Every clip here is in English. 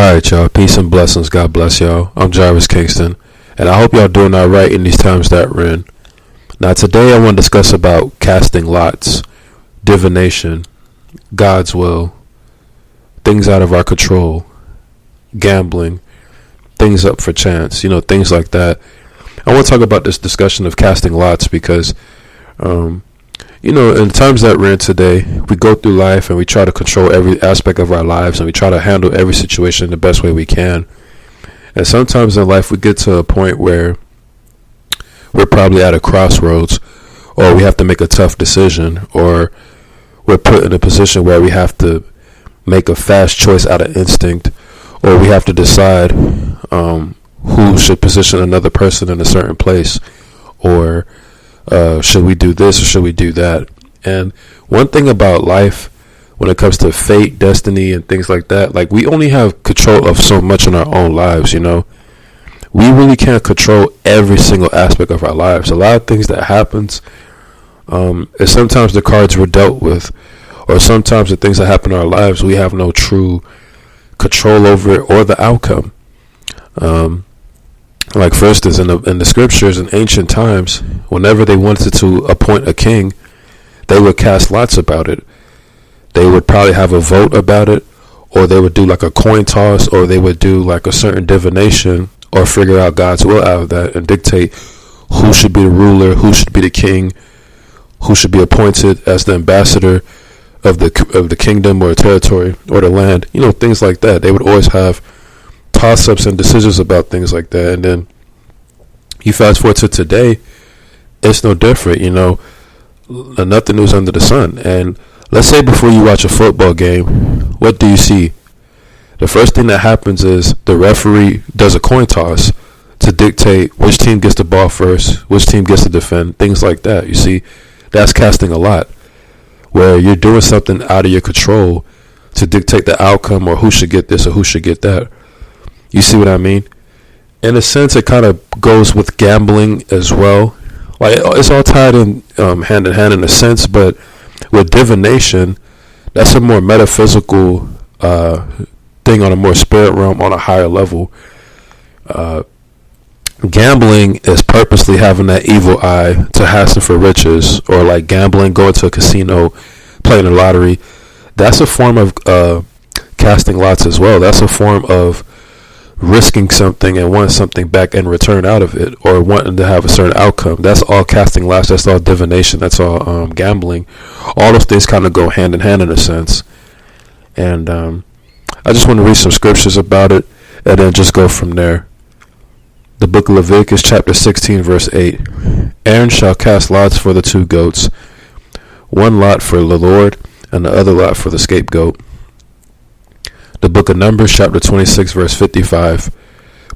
Alright, y'all. Peace and blessings. God bless y'all. I'm Jarvis Kingston, and I hope y'all doing alright in these times that we're in. Now, today I want to discuss about casting lots, divination, God's will, things out of our control, gambling, things up for chance, things like that. I want to talk about this discussion of casting lots because, in times that we're in today, we go through life and we try to control every aspect of our lives and we try to handle every situation the best way we can. And sometimes in life we get to a point where we're probably at a crossroads, or we have to make a tough decision, or we're put in a position where we have to make a fast choice out of instinct, or we have to decide who should position another person in a certain place, or should we do this or should we do that? And one thing about life, when it comes to fate, destiny, and things like that, like, we only have control of so much in our own lives, We really can't control every single aspect of our lives. A lot of things that happens, is sometimes the cards we're dealt with, or sometimes the things that happen in our lives, we have no true control over it or the outcome. Like, for instance, in the scriptures in ancient times, whenever they wanted to appoint a king, they would cast lots about it. They would probably have a vote about it, or they would do like a coin toss, or they would do like a certain divination, or figure out God's will out of that and dictate who should be the ruler, who should be the king, who should be appointed as the ambassador of the kingdom or territory or the land, things like that. They would always have toss-ups and decisions about things like that. And then you fast forward to today, it's no different. Nothing new is under the sun. And let's say before you watch a football game, what do you see? The first thing that happens is the referee does a coin toss to dictate which team gets the ball first, which team gets to defend, things like that. You see, that's casting a lot, where you're doing something out of your control to dictate the outcome, or who should get this or who should get that. You see what I mean? In a sense, it kind of goes with gambling as well. Like, it's all tied in hand in hand in a sense, but with divination, that's a more metaphysical thing on a more spirit realm, on a higher level. Gambling is purposely having that evil eye to hasten for riches, or like gambling, going to a casino, playing the lottery. That's a form of casting lots as well. That's a form of risking something and wanting something back in return out of it, or wanting to have a certain outcome. That's all casting lots. That's all divination. That's all gambling. All those things kind of go hand in hand in a sense. And I just want to read some scriptures about it and then just go from there. The book of Leviticus chapter 16 verse 8. Aaron shall cast lots for the two goats, one lot for the Lord and the other lot for the scapegoat. The book of Numbers chapter 26 verse 55.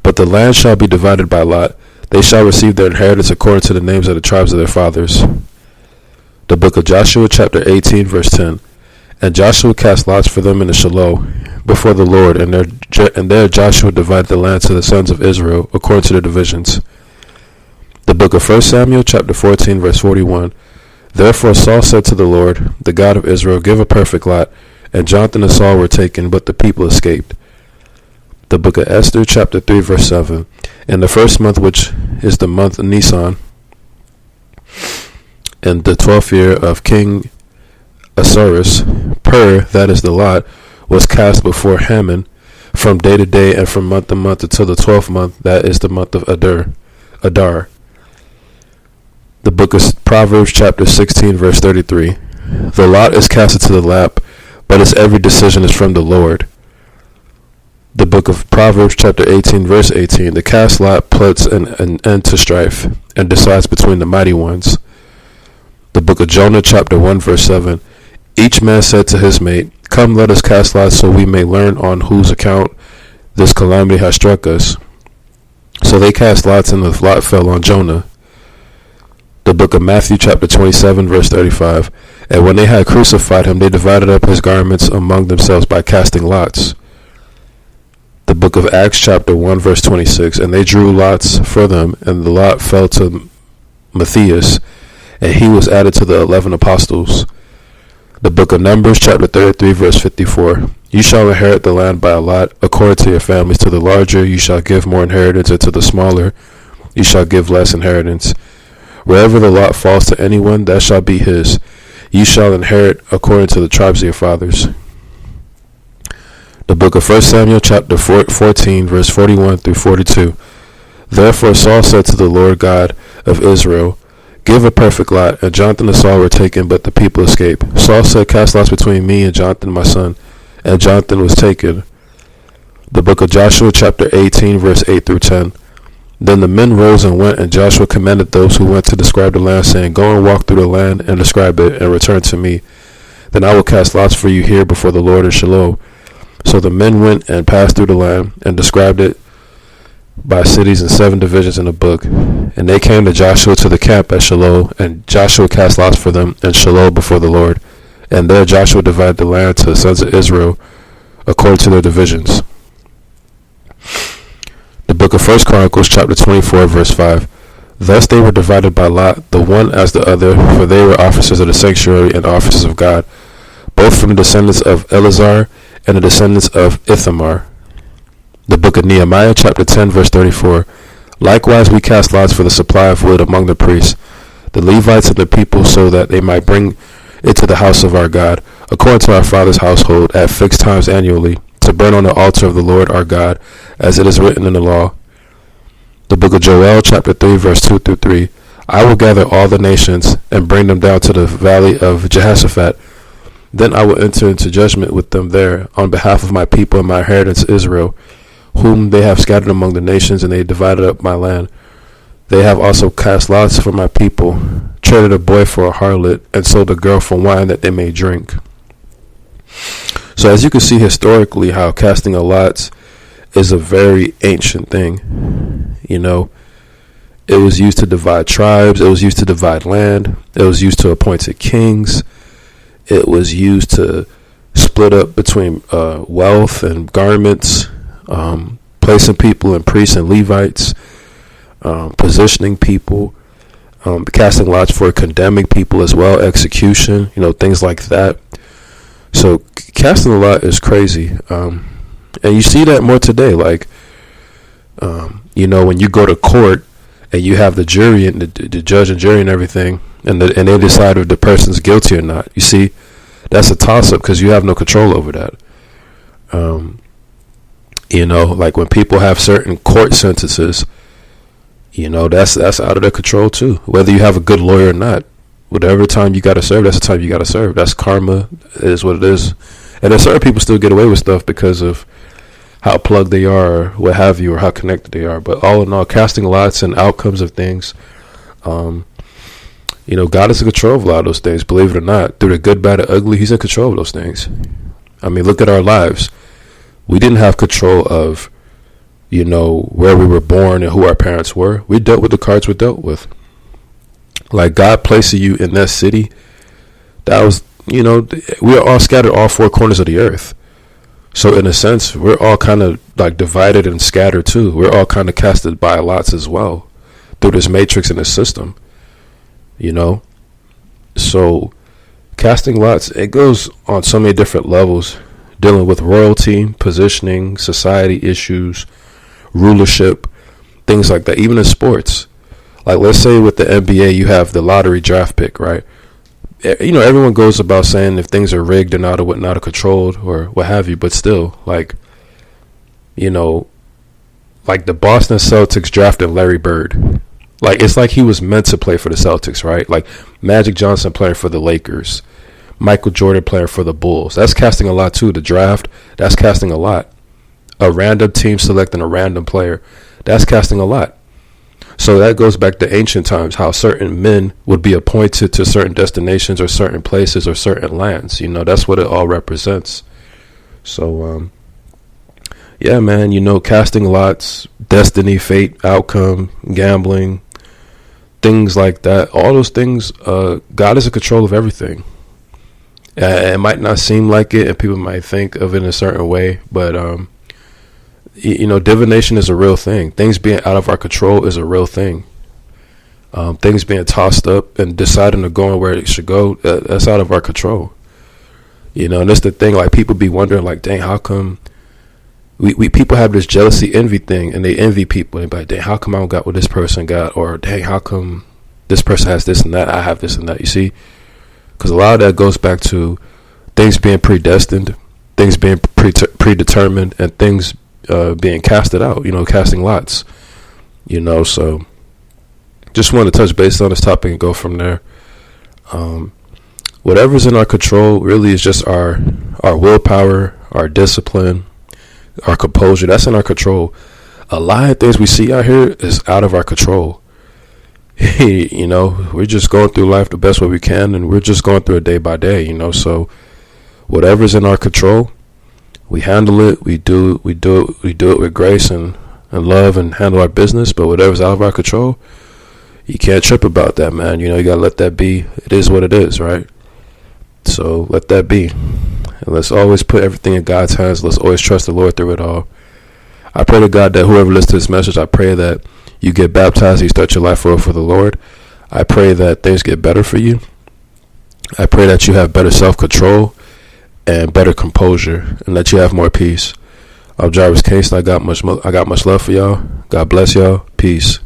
But the land shall be divided by lot. They shall receive their inheritance according to the names of the tribes of their fathers. The book of Joshua chapter 18 verse 10. And Joshua cast lots for them in the Shiloh before the Lord, and there Joshua divided the land to the sons of Israel according to their divisions. The book of 1 Samuel chapter 14 verse 41. Therefore Saul said to the Lord, the God of Israel, give a perfect lot. And Jonathan and Saul were taken, but the people escaped. The book of Esther chapter 3 verse 7. In the first month, which is the month of Nisan, in the 12th year of King Ahasuerus, that is the lot, was cast before Haman from day to day and from month to month until the 12th month, that is the month of Adar. The book of Proverbs chapter 16 verse 33. The lot is cast into the lap, but its every decision is from the Lord. The book of Proverbs chapter 18 verse 18. The cast lot puts an end to strife and decides between the mighty ones. The book of Jonah chapter 1 verse 7. Each man said to his mate, come, let us cast lots so we may learn on whose account this calamity has struck us. So they cast lots, and the lot fell on Jonah. The book of Matthew chapter 27 verse 35. And when they had crucified him, they divided up his garments among themselves by casting lots. The book of Acts chapter 1 verse 26. And they drew lots for them, and the lot fell to Matthias, and he was added to the 11 apostles. The book of Numbers chapter 33 verse 54. You shall inherit the land by a lot, according to your families. To the larger you shall give more inheritance, and to the smaller you shall give less inheritance. Wherever the lot falls to anyone, that shall be his. You shall inherit according to the tribes of your fathers. The book of 1 Samuel chapter 14, verse 41 through 42. Therefore Saul said to the Lord God of Israel, give a perfect lot. And Jonathan and Saul were taken, but the people escaped. Saul said, cast lots between me and Jonathan my son. And Jonathan was taken. The book of Joshua chapter 18, verse 8 through 10. Then the men rose and went, and Joshua commanded those who went to describe the land, saying, go and walk through the land and describe it, and return to me. Then I will cast lots for you here before the Lord in Shiloh. So the men went and passed through the land, and described it by cities and 7 divisions in the book. And they came to Joshua to the camp at Shiloh, and Joshua cast lots for them in Shiloh before the Lord. And there Joshua divided the land to the sons of Israel according to their divisions. The book of 1 Chronicles chapter 24, verse 5. Thus they were divided by lot, the one as the other, for they were officers of the sanctuary and officers of God, both from the descendants of Eleazar and the descendants of Ithamar. The book of Nehemiah chapter 10, verse 34. Likewise we cast lots for the supply of wood among the priests, the Levites and the people, so that they might bring it to the house of our God, according to our father's household, at fixed times annually, to burn on the altar of the Lord our God, as it is written in the law. The book of Joel chapter 3, verse 2 through 3. I will gather all the nations and bring them down to the valley of Jehoshaphat. Then I will enter into judgment with them there on behalf of my people and my inheritance Israel, whom they have scattered among the nations, and they divided up my land. They have also cast lots for my people, traded a boy for a harlot, and sold a girl for wine that they may drink. So as you can see historically, how casting of lots is a very ancient thing. You know, it was used to divide tribes. It was used to divide land. It was used to appoint kings. It was used to split up between wealth and garments, placing people in priests and Levites, positioning people, casting lots for condemning people as well, execution, things like that. So casting a lot is crazy. And you see that more today. Like, when you go to court and you have the jury and the judge and jury and everything, and they decide if the person's guilty or not. You see, that's a toss-up because you have no control over that. Like when people have certain court sentences, that's out of their control too. Whether you have a good lawyer or not, whatever time you got to serve, that's the time you got to serve. That's karma. It is what it is. And then certain people still get away with stuff because of how plugged they are, or what have you, or how connected they are. But all in all, casting lots and outcomes of things, God is in control of a lot of those things, believe it or not. Through the good, bad, and ugly, he's in control of those things. I mean, look at our lives. We didn't have control of, where we were born and who our parents were. We dealt with the cards we're dealt with. Like, God placing you in that city, that was, we are all scattered all 4 corners of the earth. So in a sense, we're all kind of like divided and scattered too. We're all kind of casted by lots as well through this matrix and this system, So casting lots, it goes on so many different levels, dealing with royalty, positioning, society issues, rulership, things like that, even in sports. Like, let's say with the NBA, you have the lottery draft pick, right? Everyone goes about saying if things are rigged or not, or not controlled or what have you, but still, like the Boston Celtics drafted Larry Bird. Like, it's like he was meant to play for the Celtics, right? Like Magic Johnson playing for the Lakers, Michael Jordan playing for the Bulls. That's casting a lot too. The draft, that's casting a lot. A random team selecting a random player, that's casting a lot. So that goes back to ancient times, how certain men would be appointed to certain destinations or certain places or certain lands. That's what it all represents. So, yeah, man, casting lots, destiny, fate, outcome, gambling, things like that. All those things, God is in control of everything. It might not seem like it, and people might think of it in a certain way, but, divination is a real thing. Things being out of our control is a real thing. Things being tossed up and deciding to go where it should go, that's out of our control. You know, and that's the thing. Like, people be wondering, like, dang, how come we people have this jealousy, envy thing, and they envy people. And be like, dang, how come I don't got what this person got? Or, dang, how come this person has this and that? I have this and that. You see? Because a lot of that goes back to things being predestined, things being predetermined, and things being casted out, you know, casting lots. You know, so just wanted to touch base on this topic and go from there. Whatever's in our control really is just our willpower, our discipline, our composure. That's in our control. A lot of things we see out here is out of our control. You know, we're just going through life the best way we can, and we're just going through it day by day, you know. So whatever's in our control, we handle it, we do it with grace and love, and handle our business. But whatever's out of our control, you can't trip about that, man. You know, you gotta let that be. It is what it is, right? So let that be. And let's always put everything in God's hands. Let's always trust the Lord through it all. I pray to God that whoever listens to this message, I pray that you get baptized, you start your life for the Lord. I pray that things get better for you. I pray that you have better self-control and better composure, and that you have more peace. I'm Jarvis Kingston. I got much love for y'all. God bless y'all. Peace.